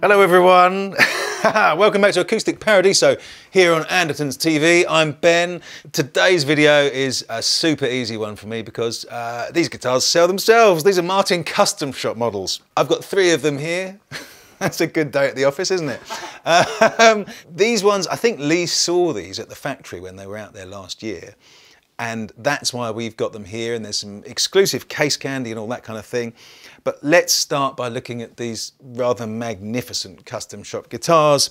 Hello everyone, welcome back to Acoustic Paradiso here on Andertons TV. I'm Ben. Today's video is a super easy one for me because these guitars sell themselves. These are Martin custom shop models. I've got 3 of them here. That's a good day at the office, isn't it? These ones, I think Lee saw these at the factory when they were out there last year. And that's why we've got them here, and there's some exclusive case candy and all that kind of thing. But let's start by looking at these rather magnificent custom shop guitars.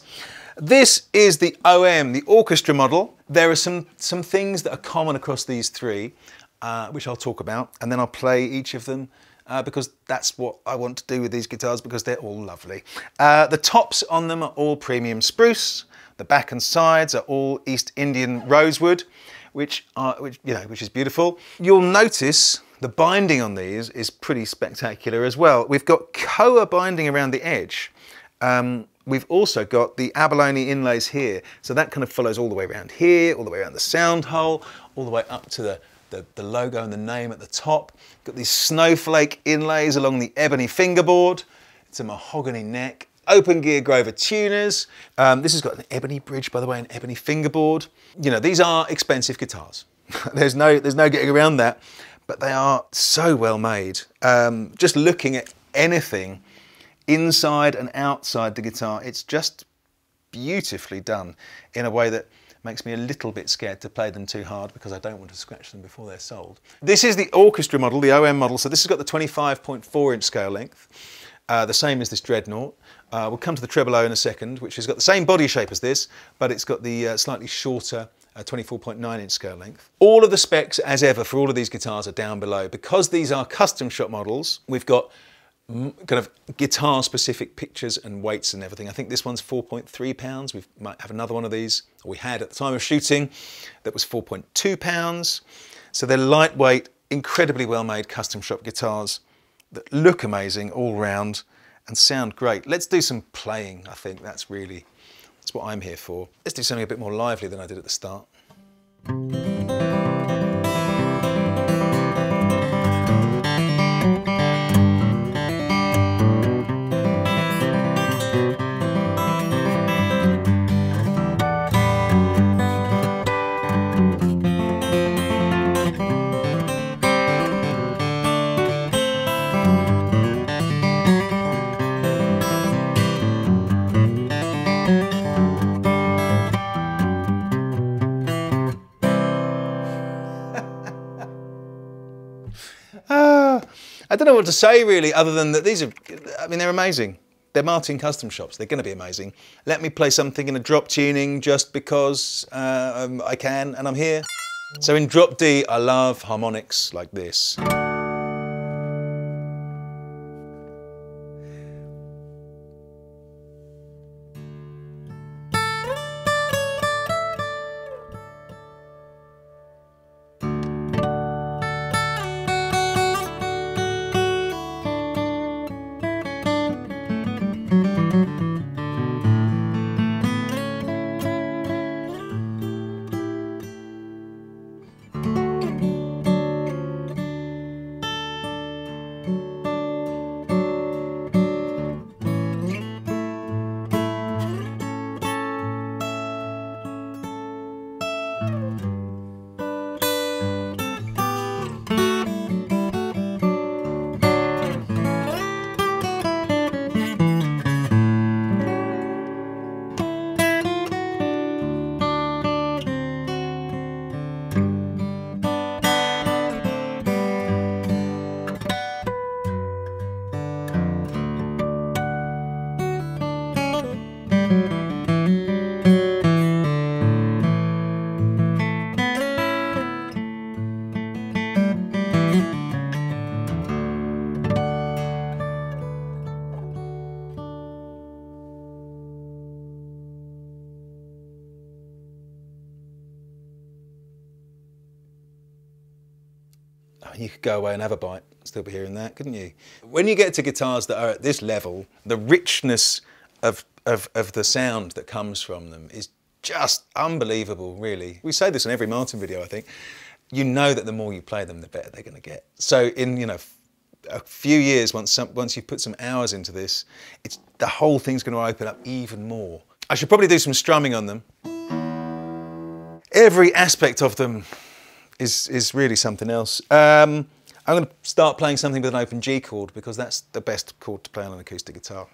This is the OM, the orchestra model. There are some things that are common across these 3, which I'll talk about, and then I'll play each of them because that's what I want to do with these guitars because they're all lovely. The tops on them are all premium spruce. The back and sides are all East Indian rosewood, which is beautiful. You'll notice the binding on these is pretty spectacular as well. We've got koa binding around the edge. We've also got the abalone inlays here. So that kind of follows all the way around here, all the way around the sound hole, all the way up to the logo and the name at the top. Got these snowflake inlays along the ebony fingerboard. It's a mahogany neck. Open gear Grover tuners. This has got an ebony bridge, by the way, an ebony fingerboard. You know, these are expensive guitars. there's no getting around that, but they are so well made. Just looking at anything inside and outside the guitar, it's just beautifully done in a way that makes me a little bit scared to play them too hard because I don't want to scratch them before they're sold. This is the orchestra model, the OM model. So this has got the 25.4 inch scale length. The same as this Dreadnought. We'll come to the treble O in a second, which has got the same body shape as this, but it's got the slightly shorter 24.9 inch scale length. All of the specs, as ever, for all of these guitars are down below. Because these are custom shop models, we've got kind of guitar-specific pictures and weights and everything. I think this one's 4.3 pounds. We might have another one of these, or we had at the time of shooting, that was 4.2 pounds. So they're lightweight, incredibly well-made custom shop guitars that look amazing all round and sound great. Let's do some playing, I think. That's what I'm here for. Let's do something a bit more lively than I did at the start. I don't know what to say really, other than that these are, I mean, they're amazing. They're Martin custom shops, they're gonna be amazing. Let me play something in a drop tuning just because I can and I'm here. So in drop D, I love harmonics like this. You could go away and have a bite, still be hearing that, couldn't you? When you get to guitars that are at this level, the richness of the sound that comes from them is just unbelievable, really. We say this in every Martin video, I think. You know that the more you play them, the better they're going to get. So in, a few years, once you've put some hours into this, the whole thing's going to open up even more. I should probably do some strumming on them. Every aspect of them is really something else. I'm going to start playing something with an open G chord because that's the best chord to play on an acoustic guitar.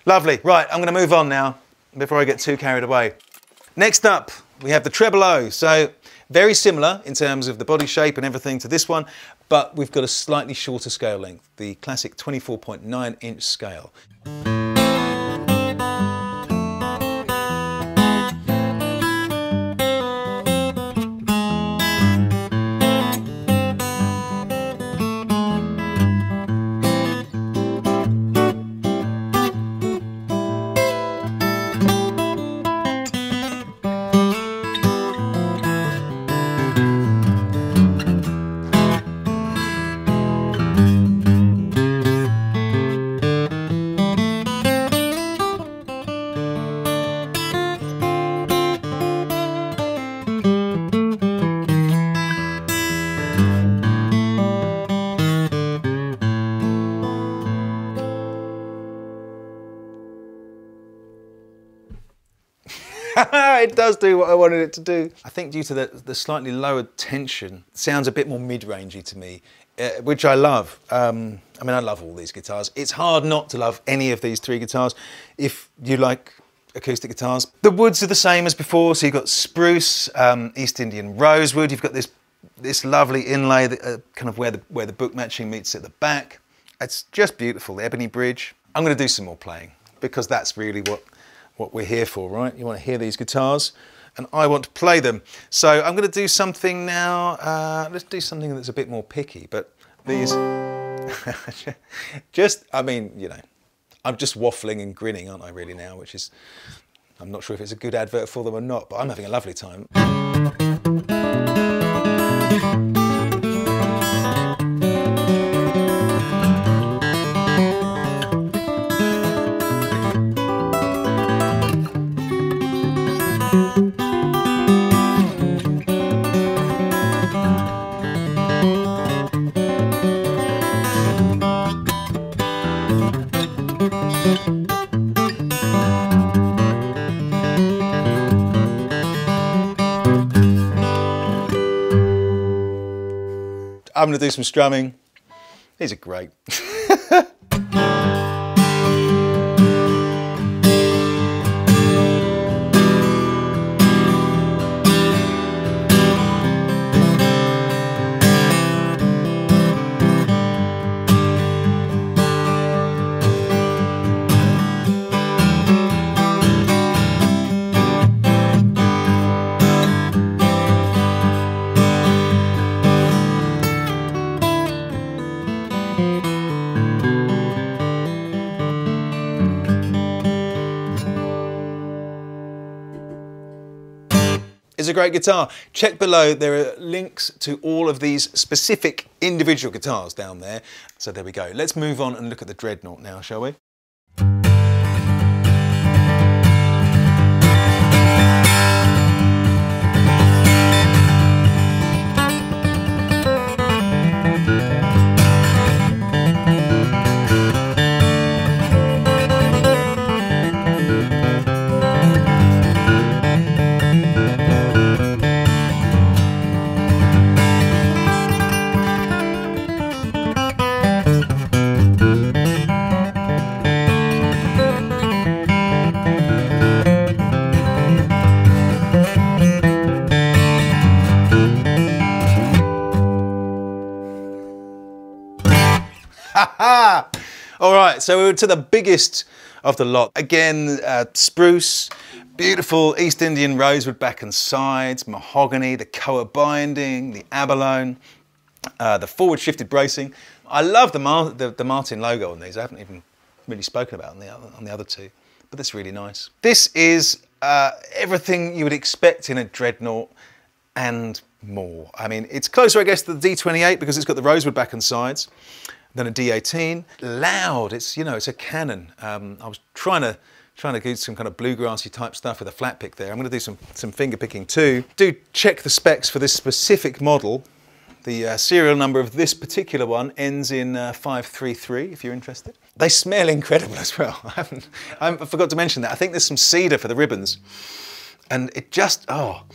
Lovely. Right, I'm going to move on now before I get too carried away. Next up, we have the treble O. So very similar in terms of the body shape and everything to this one, but we've got a slightly shorter scale length, the classic 24.9-inch scale. It does do what I wanted it to do. I think due to the slightly lower tension, it sounds a bit more mid-rangey to me, which I love. I mean, I love all these guitars. It's hard not to love any of these three guitars if you like acoustic guitars. The woods are the same as before, so you've got spruce, East Indian rosewood. You've got this lovely inlay, that, kind of where the book matching meets at the back. It's just beautiful. The ebony bridge. I'm going to do some more playing because that's really what we're here for, right? You want to hear these guitars and I want to play them. So I'm going to do something now, let's do something that's a bit more picky, but these, I mean, you know, I'm just waffling and grinning, aren't I really now, which is, I'm not sure if it's a good advert for them or not, but I'm having a lovely time. I'm going to do some strumming. These are great. It's a great guitar. Check below, there are links to all of these specific individual guitars down there. So there we go. Let's move on and look at the Dreadnought now, shall we? All right, so we're to the biggest of the lot. Again, spruce, beautiful East Indian rosewood back and sides, mahogany, the koa binding, the abalone, the forward shifted bracing. I love the Martin logo on these. I haven't even really spoken about on the other two, but that's really nice. This is everything you would expect in a Dreadnought and more. I mean, it's closer, I guess, to the D28 because it's got the rosewood back and sides than a D18. Loud, it's, you know, it's a cannon. I was trying to do some kind of bluegrassy type stuff with a flat pick there. I'm going to do some finger picking too. Do check the specs for this specific model. The serial number of this particular one ends in 533, if you're interested. They smell incredible as well. I forgot to mention that. I think there's some cedar for the ribbons. And it just, oh,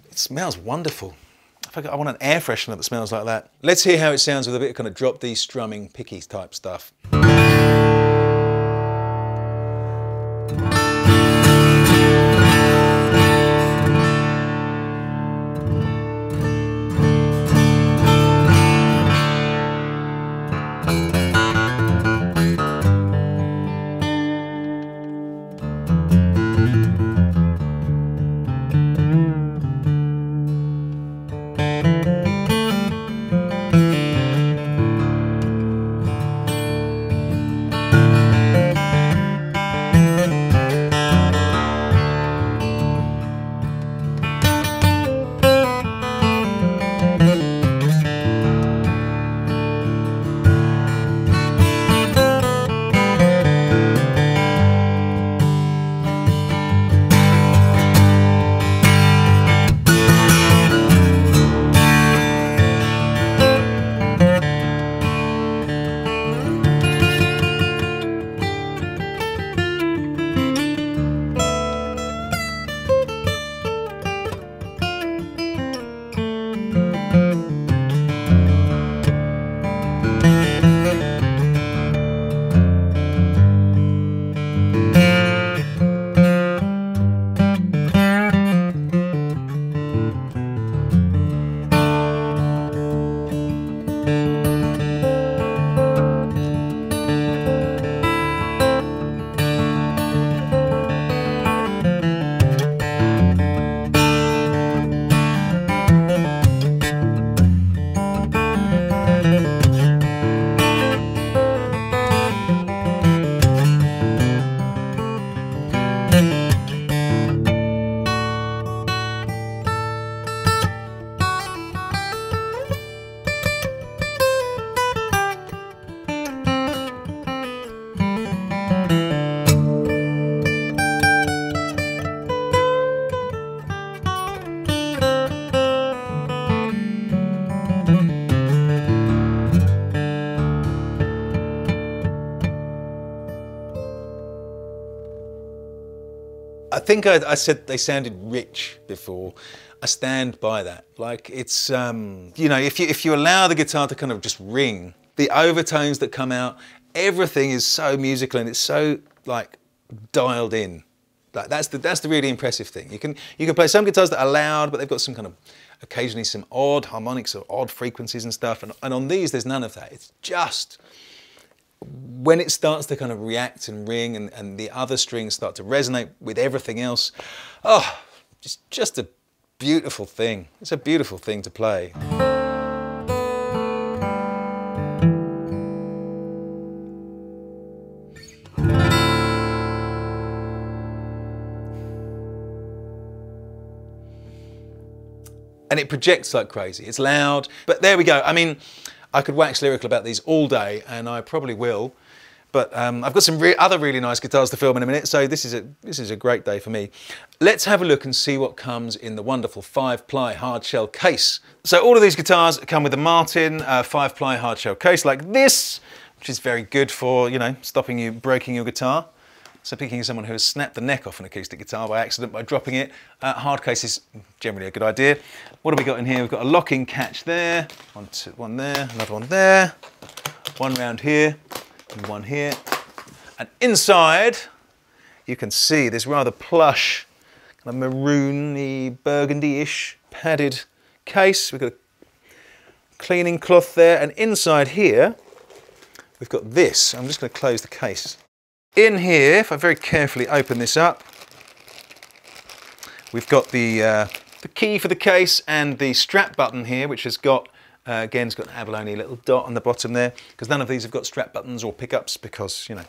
it smells wonderful. I want an air freshener that smells like that. Let's hear how it sounds with a bit of kind of drop D strumming, picky type stuff. I think I said they sounded rich before. I stand by that. Like it's, you know, if you allow the guitar to kind of just ring, the overtones that come out, everything is so musical and it's so like dialed in. Like that's the really impressive thing. You can play some guitars that are loud, but they've got some kind of occasionally some odd harmonics or odd frequencies and stuff. And on these, there's none of that. It's just when it starts to kind of react and ring and the other strings start to resonate with everything else, oh, it's just a beautiful thing. It's a beautiful thing to play. And it projects like crazy. It's loud, but there we go. I mean, I could wax lyrical about these all day, and I probably will. But I've got some other really nice guitars to film in a minute, so this is a great day for me. Let's have a look and see what comes in the wonderful 5-ply hardshell case. So all of these guitars come with a Martin 5-ply hardshell case like this, which is very good for, you know, stopping you breaking your guitar. So picking someone who has snapped the neck off an acoustic guitar by accident by dropping it, hard case is generally a good idea. What have we got in here? We've got a locking catch there, one there, another one there, one round here, and one here. And inside, you can see this rather plush, kind of maroony, burgundy-ish padded case. We've got a cleaning cloth there, and inside here, we've got this. I'm just going to close the case. In here, if I very carefully open this up, we've got the key for the case and the strap button here, which has got, again, it's got an abalone little dot on the bottom there, because none of these have got strap buttons or pickups because, you know,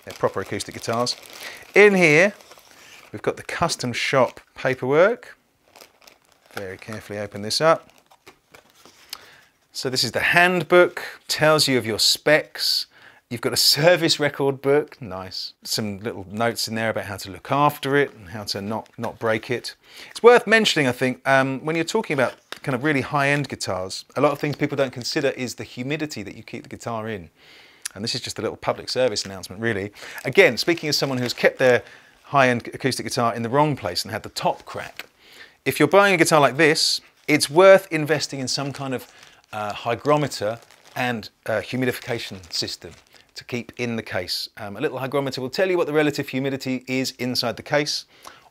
they're proper acoustic guitars. In here, we've got the custom shop paperwork. Very carefully open this up. So this is the handbook, tells you of your specs. You've got a service record book, nice. Some little notes in there about how to look after it and how to not break it. It's worth mentioning, I think, when you're talking about kind of really high-end guitars, a lot of things people don't consider is the humidity that you keep the guitar in. And this is just a little public service announcement, really. Again, speaking as someone who's kept their high-end acoustic guitar in the wrong place and had the top crack, if you're buying a guitar like this, it's worth investing in some kind of hygrometer and humidification system to keep in the case. A little hygrometer will tell you what the relative humidity is inside the case,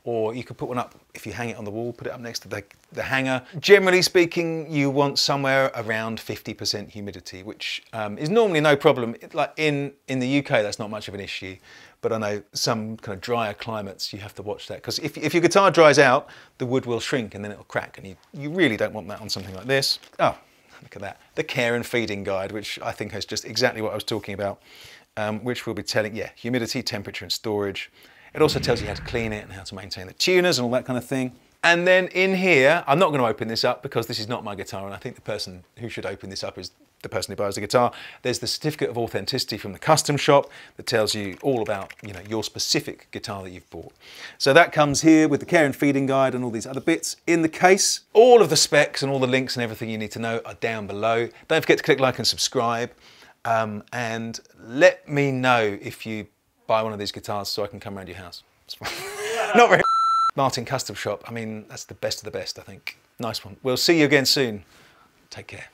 or you could put one up if you hang it on the wall, put it up next to the hanger. Generally speaking, you want somewhere around 50% humidity, which is normally no problem. Like in the UK, that's not much of an issue, but I know some kind of drier climates, you have to watch that, because if your guitar dries out, the wood will shrink and then it'll crack, and you really don't want that on something like this. Oh, look at that. The care and feeding guide, which I think has just exactly what I was talking about, which will be telling, yeah, humidity, temperature and storage. It also tells you how to clean it and how to maintain the tuners and all that kind of thing. And then in here, I'm not going to open this up because this is not my guitar, and I think the person who should open this up is the person who buys the guitar. There's the certificate of authenticity from the custom shop that tells you all about, you know, your specific guitar that you've bought. So that comes here with the care and feeding guide and all these other bits in the case. All of the specs and all the links and everything you need to know are down below. Don't forget to click like and subscribe, and let me know if you buy one of these guitars so I can come around your house. Not very. Martin Custom Shop, I mean, that's the best of the best, I think. Nice one. We'll see you again soon. Take care.